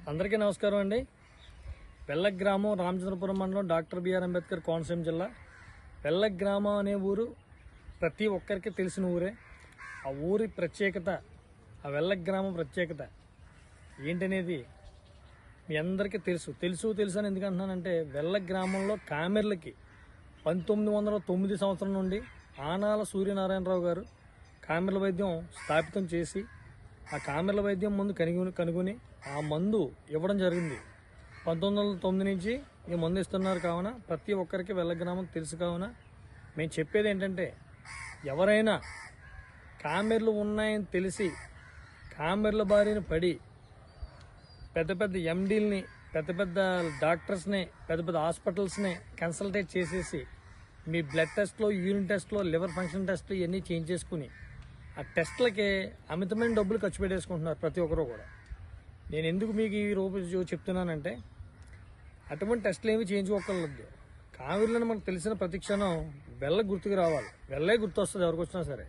అందరికీ నమస్కారం అండి. వెల్లక్ గ్రామం రామచంద్రపురం మండలం డాక్టర్ బిఆర్ అంబేద్కర్ కోనసీమ జిల్లా. వెల్లక్ గ్రామం అనే ఊరు ప్రతి ఒక్కరికి తెలిసిన ఊరే. ఆ ఊరి ప్రత్యేకత, ఆ వెల్లక్ గ్రామం ప్రత్యేకత ఏంటనేది మీ అందరికీ తెలుసు అని ఎందుకంటున్నానంటే, వెల్లక్ గ్రామంలో కామెర్లకి 1909 సంవత్సరం నుండి ఆనాల సూర్యనారాయణరావు గారు కామెర్ల వైద్యం స్థాపితం చేసి, ఆ కామెర్ల వైద్యం మందు కనుగొని ఆ మందు ఇవ్వడం జరిగింది. 1909 నుంచి ఈ మందు ఇస్తున్నారు. కావున ప్రతి ఒక్కరికి వెల్లక్ గ్రామం తెలుసు. కావున మేము చెప్పేది ఏంటంటే, ఎవరైనా కామెర్లు ఉన్నాయని తెలిసి కామెర్ల బారిన పడి పెద్ద పెద్ద ఎండీలని, పెద్ద పెద్ద డాక్టర్స్ని, పెద్ద పెద్ద హాస్పిటల్స్ని కన్సల్టేట్ చేసేసి మీ బ్లడ్ టెస్ట్లో, యూరిన్ టెస్ట్లో, లివర్ ఫంక్షన్ టెస్ట్లు ఇవన్నీ చేంజ్ చేసుకుని ఆ టెస్ట్లకి అమితమైన డబ్బులు ఖర్చు పెట్టేసుకుంటున్నారు ప్రతి ఒక్కరు కూడా. నేను ఎందుకు మీకు ఈ రోజు చెప్తున్నానంటే, అటువంటి టెస్టులు ఏమి చేయించుకోగలదు. కామెర్లను మనకు తెలిసిన ప్రతి క్షణం వెల్ల గుర్తుకు రావాలి. వెల్లే గుర్తు వస్తుంది ఎవరికి వచ్చినా సరే.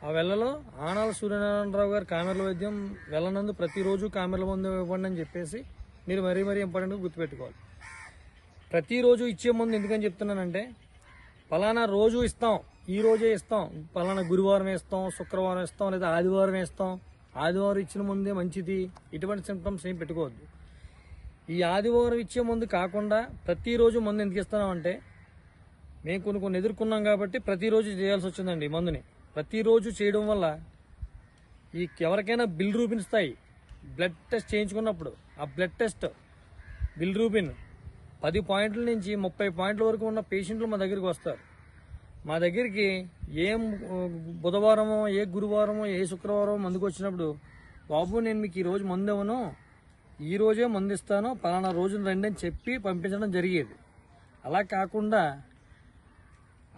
ఆ వెల్లలో ఆనాల సూర్యనారాయణరావు గారు కామెర్ల వైద్యం వెళ్ళనందు ప్రతిరోజు కామెర్ల మందు ఇవ్వండి అని చెప్పేసి మీరు మరీ ఇంపార్టెంట్గా గుర్తుపెట్టుకోవాలి. ప్రతిరోజు ఇచ్చే మందు ఎందుకని చెప్తున్నానంటే, పలానా రోజు ఇస్తాం, ఈ రోజే ఇస్తాం, పలానా గురువారం ఇస్తాం, శుక్రవారం ఇస్తాం, లేదా ఆదివారం ఇస్తాం, ఆదివారం ఇచ్చిన ముందే మంచిది, ఇటువంటి సింప్టమ్స్ ఏం పెట్టుకోవద్దు. ఈ ఆదివారం ఇచ్చే మందు కాకుండా ప్రతిరోజు మందు ఎందుకు ఇస్తున్నామంటే, మేము కొన్ని ఎదుర్కొన్నాం కాబట్టి ప్రతిరోజు చేయాల్సి వచ్చిందండి. మందుని ప్రతిరోజు చేయడం వల్ల ఎవరికైనా బిలిరూబిన్ స్థాయి బ్లడ్ టెస్ట్ చేయించుకున్నప్పుడు ఆ బ్లడ్ టెస్ట్ బిలిరూబిన్ 10 పాయింట్ల నుంచి 30 పాయింట్ల వరకు ఉన్న పేషెంట్లు మా దగ్గరికి వస్తారు. మా దగ్గరికి ఏం బుధవారమో, ఏ గురువారమో, ఏ శుక్రవారమో మందుకు వచ్చినప్పుడు, బాబు నేను మీకు ఈరోజు మందు ఇవ్వను, ఈ రోజే మందు ఇస్తాను, పలానా రోజున రండి అని చెప్పి పంపించడం జరిగేది. అలా కాకుండా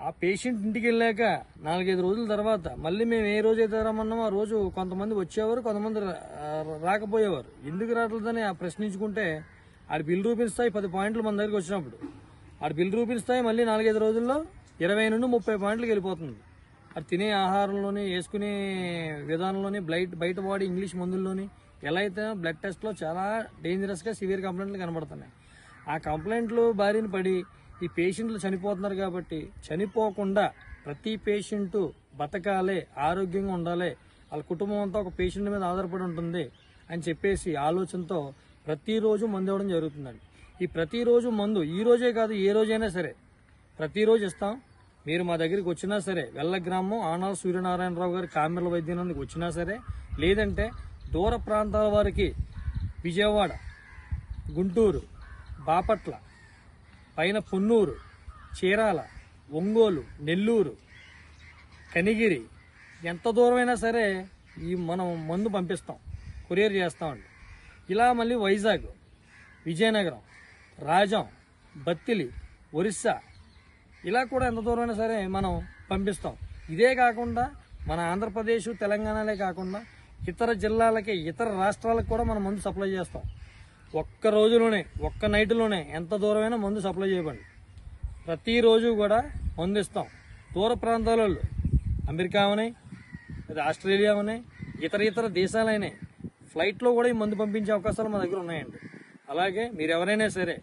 ఆ పేషెంట్ ఇంటికి వెళ్ళాక 4-5 రోజుల తర్వాత మళ్ళీ మేము ఏ రోజు అయితే రమ్మన్నామో ఆ రోజు కొంతమంది వచ్చేవారు, కొంతమంది రాకపోయేవారు. ఎందుకు రావట్లేదని ఆ ప్రశ్నించుకుంటే, ఆడి బిలిరూబిన్ స్థాయి 10 పాయింట్లు మన దగ్గరికి వచ్చినప్పుడు ఆడి బిలిరూబిన్ స్థాయి మళ్ళీ 4-5 రోజుల్లో 20 నుండి 30 పాయింట్లకు వెళ్ళిపోతుంది. అది తినే ఆహారంలోని, వేసుకునే విధానంలోని, బయట వాడి ఇంగ్లీష్ మందుల్లోని ఎలా అయితే బ్లడ్ టెస్ట్లో చాలా డేంజరస్గా సివియర్ కంప్లైంట్లు కనబడుతున్నాయి. ఆ కంప్లైంట్లు బారిన పడి ఈ పేషెంట్లు చనిపోతున్నారు. కాబట్టి చనిపోకుండా ప్రతి పేషెంటు బతకాలి, ఆరోగ్యంగా ఉండాలి, వాళ్ళ కుటుంబం అంతా ఒక పేషెంట్ మీద ఆధారపడి ఉంటుంది అని చెప్పేసి ఆలోచనతో ప్రతిరోజు మందు ఇవ్వడం జరుగుతుందండి. ఈ ప్రతిరోజు మందు ఈ రోజే కాదు, ఏ రోజైనా సరే ప్రతిరోజు ఇస్తాం. మీరు మా దగ్గరికి వచ్చినా సరే, వెల్లక్ గ్రామం ఆనాల సూర్యనారాయణరావు గారి కామెర్ల వైద్యానికి వచ్చినా సరే, లేదంటే దూర ప్రాంతాల వారికి విజయవాడ, గుంటూరు, బాపట్ల, పైన పొన్నూరు, చీరాల, ఒంగోలు, నెల్లూరు, కనిగిరి, ఎంత దూరమైనా సరే మనం మందు పంపిస్తాం, కొరియర్ చేస్తామండి. ఇలా మళ్ళీ వైజాగ్, విజయనగరం, రాజం, బత్తిలి, ఒరిస్సా, ఇలా కూడా ఎంత దూరమైనా సరే మనం పంపిస్తాం. ఇదే కాకుండా మన ఆంధ్రప్రదేశ్, తెలంగాణలే కాకుండా ఇతర జిల్లాలకి, ఇతర రాష్ట్రాలకు కూడా మనం మందు సప్లై చేస్తాం. ఒక్క రోజులోనే, ఒక్క నైట్లోనే ఎంత దూరమైనా మందు సప్లై చేయబండి. ప్రతిరోజు కూడా మందు ఇస్తాం. దూర ప్రాంతాలలో అమెరికా ఉన్నాయి, లేదా ఆస్ట్రేలియా ఉన్నాయి, ఇతర దేశాలైనాయి, ఫ్లైట్లో కూడా ఈ మందు పంపించే అవకాశాలు మా దగ్గర ఉన్నాయండి. అలాగే మీరు ఎవరైనా సరే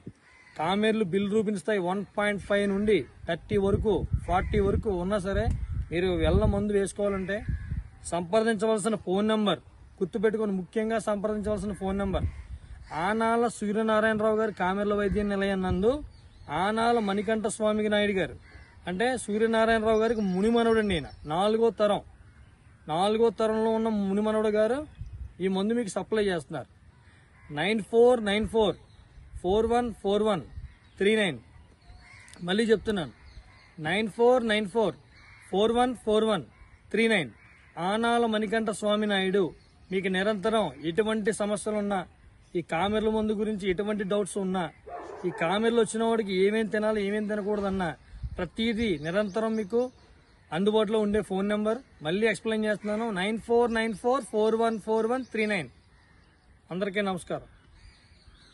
కామెర్లు బిలిరూబిన్ స్థాయి 1.5 నుండి 30 వరకు, 40 వరకు ఉన్నా సరే మీరు వెళ్ళ మందు వేసుకోవాలంటే సంప్రదించవలసిన ఫోన్ నెంబర్ గుర్తుపెట్టుకొని, ముఖ్యంగా సంప్రదించవలసిన ఫోన్ నెంబర్ ఆనాల సూర్యనారాయణరావు గారు కామెర్ల వైద్య నిలయం నందు ఆనాల మణికంఠ స్వామి నాయుడు గారు, అంటే సూర్యనారాయణరావు గారికి మునిమనుడు అండి. ఈయన 4వ తరంలో ఉన్న మునిమనుడు గారు ఈ మందు మీకు సప్లై చేస్తున్నారు. 9494414139. మళ్ళీ చెప్తున్నాను, 9494414139. ఆనాల మణికంఠ స్వామి నాయుడు మీకు నిరంతరం ఎటువంటి సమస్యలున్నా, ఈ కామెర్ల మందు గురించి ఎటువంటి డౌట్స్ ఉన్నా, ఈ కామెర్లు వచ్చిన వాడికి ఏమేమి తినాలి, ఏమేమి తినకూడదన్నా ప్రతిదీ నిరంతరం మీకు అందుబాటులో ఉండే ఫోన్ నెంబర్ మళ్ళీ ఎక్స్ప్లెయిన్ చేస్తున్నాను, 9494414139. అందరికీ నమస్కారం.